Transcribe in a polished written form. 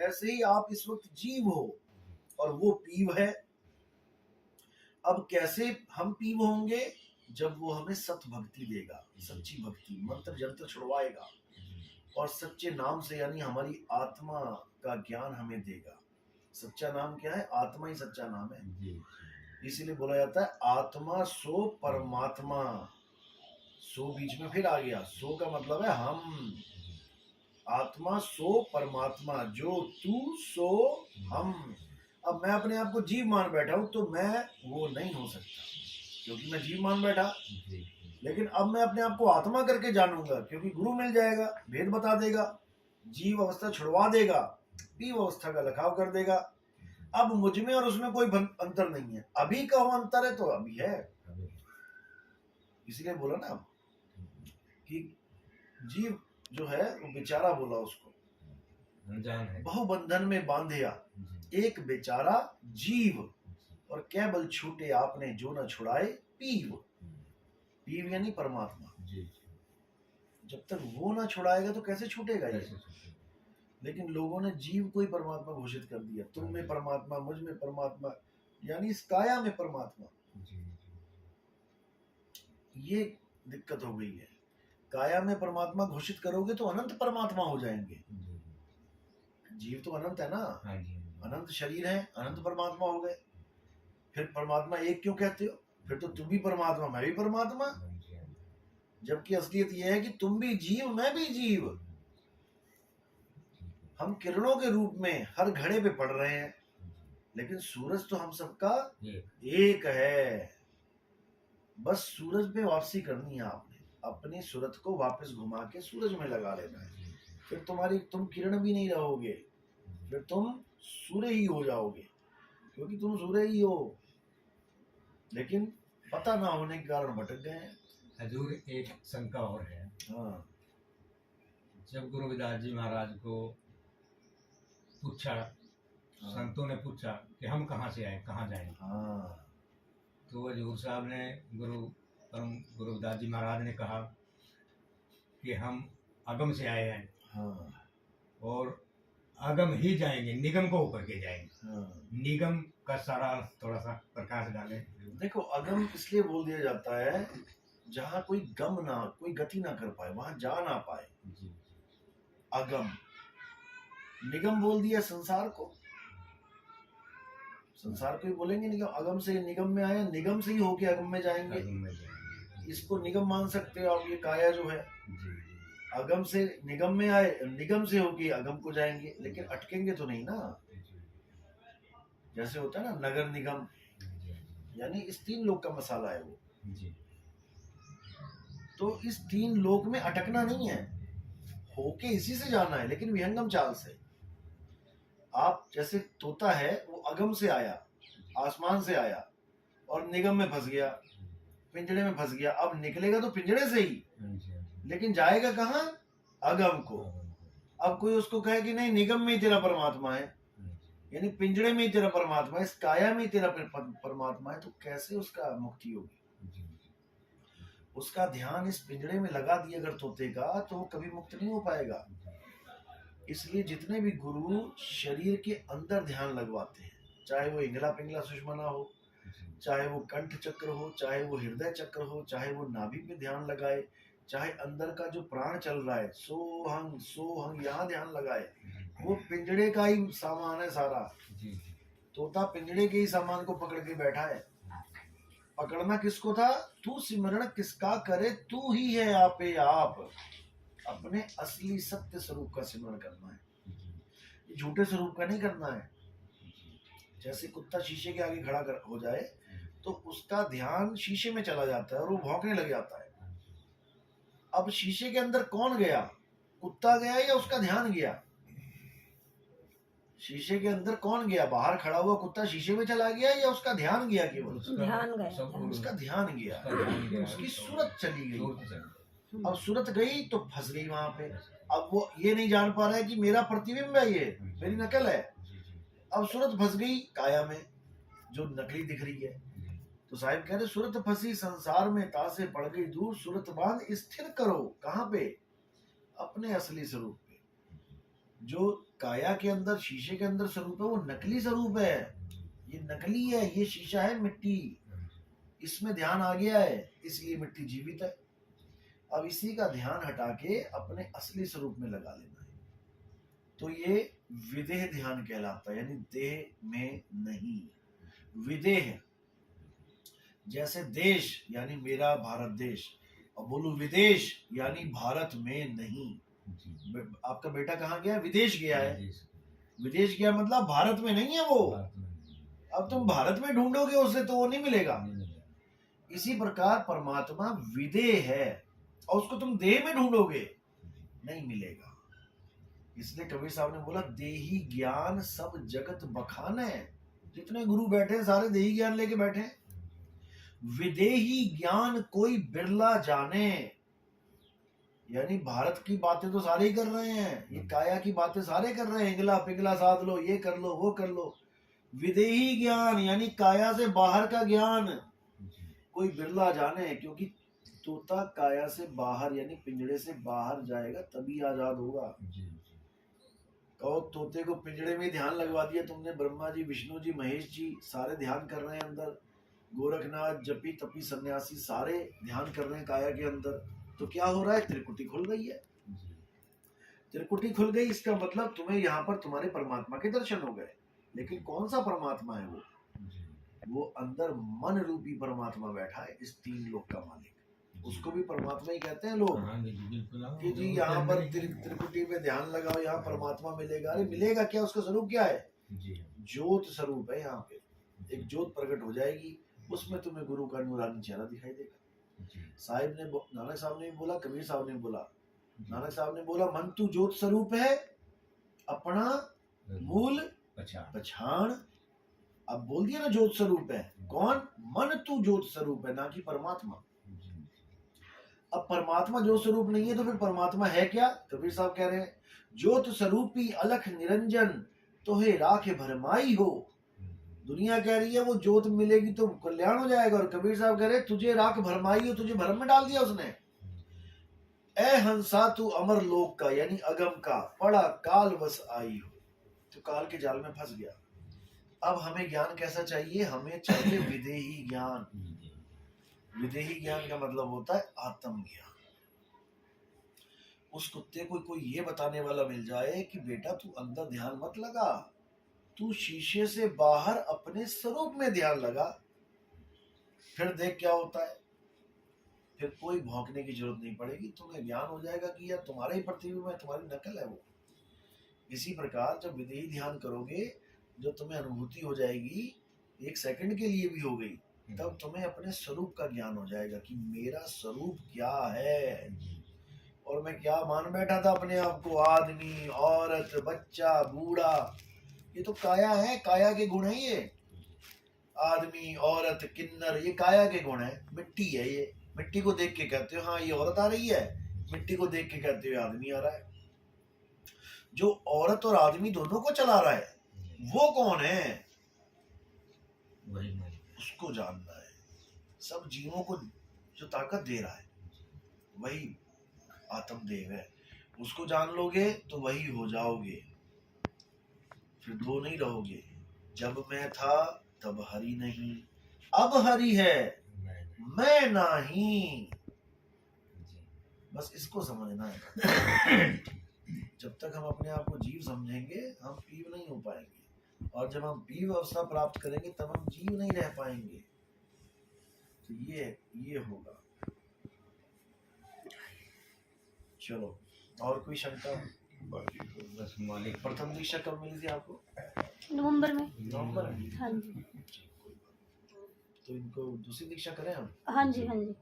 ऐसे ही आप इस वक्त जीव हो और वो पीव है। अब कैसे हम पीव होंगे? जब वो हमें सत भक्ति देगा, सच्ची भक्ति, मंत्र जंत्र छुड़वाएगा और सच्चे नाम से, यानी हमारी आत्मा का ज्ञान हमें देगा। सच्चा नाम क्या है? आत्मा ही सच्चा नाम है। इसीलिए बोला जाता है आत्मा सो परमात्मा। सो बीच में फिर आ गया, सो का मतलब है हम। आत्मा सो परमात्मा, जो तू सो हम। अब मैं अपने आप को जीव मान बैठा हूं तो मैं वो नहीं हो सकता, क्योंकि मैं जीव मान बैठा। लेकिन अब मैं अपने आप को आत्मा करके जानूंगा, क्योंकि गुरु मिल जाएगा, भेद बता देगा, जीव अवस्था छुड़वा देगा, पीव अवस्था का लखाव कर देगा। अब मुझ में और उसमें कोई अंतर नहीं है। अभी का वो अंतर है तो अभी है। इसलिए बोला ना कि जीव जो है वो बेचारा, बोला उसको बहुबंधन में बांधिया एक बेचारा जीव, और क्या बल छूटे आपने जो न छुड़ाए पीव। पीव यानी परमात्मा। जब तक वो ना छुड़ाएगा तो कैसे छूटेगा ये? लेकिन लोगों ने जीव को ही परमात्मा घोषित कर दिया। तुम में परमात्मा, मुझ में परमात्मा, यानी इस काया में परमात्मा। ये दिक्कत हो गई है। काया में परमात्मा घोषित करोगे तो अनंत परमात्मा हो जाएंगे। जीव तो अनंत है ना, अनंत शरीर है, अनंत परमात्मा हो गए। फिर परमात्मा एक क्यों कहते हो? फिर तो तुम भी परमात्मा, मैं भी परमात्मा। जबकि असलियत यह है कि तुम भी जीव, मैं भी जीव। हम किरणों के रूप में हर घड़े पे पड़ रहे हैं, लेकिन सूरज तो हम सबका एक है। बस सूरज पे वापसी करनी है आपने, अपनी सूरत को वापस घुमा के सूरज में लगा लेना है। फिर तुम किरण भी नहीं रहोगे, फिर तुम सूर्य ही हो जाओगे, क्योंकि तुम सूर्य ही हो। लेकिन पता ना होने के कारण भटक गए हैं। हजूर, एक शंका और है। हाँ। जब गुरु रविदास जी महाराज को पूछा, संतों ने पूछा कि हम कहाँ से आए, कहाँ जाएंगे, तो हजूर साहब ने, गुरु रविदास जी महाराज ने कहा कि हम अगम से आए हैं और अगम ही जाएंगे, निगम को होकर के जाएंगे। निगम का सारा थोड़ा सा प्रकाश डालें। देखो, अगम इसलिए बोल दिया जाता है जहाँ कोई गम ना, कोई गति ना कर पाए, वहां जा ना पाए, अगम। निगम बोल दिया संसार को, संसार को ही बोलेंगे निगम। अगम से निगम में आए, निगम से ही होके अगम में जाएंगे। इसको निगम मान सकते हो आप। ये काया जो है, अगम से निगम में आए, निगम से होके अगम को जाएंगे, लेकिन अटकेंगे तो नहीं ना। जैसे होता है ना नगर निगम, यानी इस तीन लोक का मसाला है वो। तो इस तीन लोक में अटकना नहीं है, होके इसी से जाना है, लेकिन विहंगम चाल से। आप जैसे तोता है, वो अगम से आया, आसमान से आया और निगम में फंस गया, पिंजड़े में फंस गया। अब निकलेगा तो पिंजड़े से ही, लेकिन जाएगा कहाँ? अगम को। अब कोई उसको कहे कि नहीं, निगम में ही तेरा परमात्मा है, यानी पिंजड़े में ही तेरा परमात्मा है, इस काया में ही तेरा परमात्मा है, तो कैसे उसका मुक्ति होगी? उसका ध्यान इस पिंजड़े में लगा दिया अगर तोते का, तो वो कभी मुक्त नहीं हो पाएगा। इसलिए जितने भी गुरु शरीर के अंदर ध्यान लगवाते हैं, चाहे वो इंगला पिंगला सुषमना हो, चाहे वो कंठ चक्र हो, चाहे वो हृदय चक्र हो, चाहे वो नाभि पे ध्यान लगाए, चाहे अंदर का जो प्राण चल रहा है, सोहंग यहाँ ध्यान लगाए, वो पिंजड़े का ही सामान है सारा। तोता पिंजड़े के ही सामान को पकड़ के बैठा है। पकड़ना किसको था? तू सिमरण किसका करे, तू ही है आपे आप। अपने असली सत्य स्वरूप का सिमरण करना है, झूठे स्वरूप का नहीं करना है। जैसे कुत्ता शीशे के आगे खड़ा हो जाए तो उसका ध्यान शीशे में चला जाता है और वो भौंकने लग जाता है। अब शीशे के अंदर कौन गया? कुत्ता गया या उसका ध्यान गया? शीशे के अंदर कौन गया? बाहर खड़ा हुआ कुत्ता शीशे में चला गया या उसका ध्यान गया? केवल ध्यान गया, उसका ध्यान गया, उसकी सूरत चली गई। अब सूरत गई तो फंस गई वहां पे। अब वो ये नहीं जान पा रहा है कि मेरा प्रतिबिंब है, ये मेरी नकल है। अब सूरत फंस गई काया में, जो नकली दिख रही है। तो साहिब कह रहे, सूरत फंसी संसार में, तासे पड़ गई दूर, सूरत बांध स्थिर करो। कहाँ पे? अपने असली स्वरूप पे। जो काया के अंदर, शीशे के अंदर स्वरूप है, वो नकली स्वरूप है। ये नकली है, ये शीशा है मिट्टी, इसमें ध्यान आ गया है, इसलिए मिट्टी जीवित है। अब इसी का ध्यान हटा के अपने असली स्वरूप में लगा लेना है, तो ये विदेह ध्यान कहलाता है, यानी देह में नहीं, विदेह। जैसे देश यानी मेरा भारत देश, और बोलू विदेश यानी भारत में नहीं। आपका बेटा कहाँ गया? विदेश गया है। विदेश गया मतलब भारत में नहीं है वो। अब तुम भारत में ढूंढोगे उसे तो वो नहीं मिलेगा। इसी प्रकार परमात्मा विदेह है और उसको तुम देह में ढूंढोगे नहीं मिलेगा। इसलिए कबीर साहब ने बोला देही ज्ञान सब जगत बखान है। जितने गुरु बैठे हैं सारे देही ज्ञान लेके बैठे हैं। विदेही ज्ञान कोई बिरला जाने, यानी भारत की बातें तो सारे ही कर रहे हैं, ये काया की बातें सारे कर रहे हैं, हिंगला पिंगला साध लो, ये कर लो वो कर लो। विदेही ज्ञान यानी काया से बाहर का ज्ञान कोई बिरला जाने, क्योंकि तोता काया से बाहर यानी पिंजड़े से बाहर जाएगा तभी आजाद होगा। कहो तोते को पिंजड़े में ध्यान लगवा दिया तुमने, ब्रह्मा जी, विष्णु जी, महेश जी सारे ध्यान कर रहे हैं अंदर, गोरखनाथ, जपी तपी सन्यासी सारे ध्यान कर रहे हैं काया के अंदर, तो क्या हो रहा है? त्रिकुटी खुल गई है। त्रिकुटी खुल गई, इसका मतलब तुम्हें यहाँ पर तुम्हारे परमात्मा के दर्शन हो गए। लेकिन कौन सा परमात्मा है वो अंदर मन रूपी परमात्मा बैठा है, इस तीन लोक का मालिक। उसको भी परमात्मा ही कहते हैं लोग कि जी यहाँ पर त्रिकुटी में ध्यान लगाओ, यहाँ परमात्मा मिलेगा। अरे मिलेगा क्या? उसका स्वरूप क्या है? ज्योत स्वरूप है। यहाँ पे एक ज्योत प्रकट हो जाएगी, उसमें तुम्हें गुरु का नूरानी चेहरा दिखाई देगा। साहिब ने, नानक साहब ने बोला, कबीर साहब ने बोला, नानक साहब ने बोला मन तू ज्योत स्वरूप है, अपना मूल पछाण। अब बोल दिया ना ज्योत स्वरूप है। कौन? मन तू ज्योत स्वरूप है, ना कि परमात्मा। अब परमात्मा ज्योत स्वरूप नहीं है तो फिर परमात्मा है क्या? कबीर साहब कह रहे हैं ज्योत स्वरूपी अलख निरंजन तोहे राखे भरमाई हो। दुनिया कह रही है वो ज्योत मिलेगी तो कल्याण हो जाएगा, और कबीर साहब कह रहे तुझे राख भरमाई हो, तुझे भरम में डाल दिया उसने। ए हंसा तू अमर लोक का यानी अगम का, पड़ा काल बस आई हो, तो काल के जाल में फंस गया। अब हमें ज्ञान कैसा चाहिए? हमें चाहिए विदेही ज्ञान। विदेही ज्ञान का मतलब होता है आत्म ज्ञान। उस कुत्ते को कोई ये बताने वाला मिल जाए कि बेटा तू अंदर ध्यान मत लगा, तू शीशे से बाहर अपने स्वरूप में ध्यान लगा, फिर देख क्या होता है। फिर कोई भौंकने की जरूरत नहीं पड़ेगी, तुम्हें ज्ञान हो जाएगा कि यार तुम्हारे ही प्रतिबिंब है, तुम्हारी नकल है वो। इसी प्रकार जब विदेही ध्यान करोगे, जो तुम्हें अनुभूति हो जाएगी, एक सेकंड के लिए भी हो गई, तब तुम्हें अपने स्वरूप का ज्ञान हो जाएगा कि मेरा स्वरूप क्या है। और मैं क्या मान बैठा था अपने आप को, आदमी, औरत, बच्चा, बूढ़ा, ये तो काया है, काया के गुण है ये। आदमी, औरत, किन्नर, ये काया के गुण है। मिट्टी है ये, मिट्टी को देख के कहते हो हाँ ये औरत आ रही है, मिट्टी को देख के कहते हो आदमी आ रहा है। जो औरत और आदमी दोनों को चला रहा है वो कौन है? वही उसको जानना है। सब जीवों को जो ताकत दे रहा है वही आत्मदेव है। उसको जान लोगे तो वही हो जाओगे, फिर दो नहीं रहोगे। जब मैं था तब हरि नहीं, अब हरि है मैं नहीं। बस इसको समझना है। जब तक हम अपने आप को जीव समझेंगे हम पीव नहीं हो पाएंगे, और जब हम पीव अवस्था प्राप्त करेंगे तब हम जीव नहीं रह पाएंगे। तो ये होगा। चलो, और कोई शंका? बस मालिक। प्रथम दीक्षा कब मिली थी आपको? नवंबर में। नवंबर में? हाँ जी। तो इनको दूसरी दीक्षा करें हम? हाँ जी हाँ जी।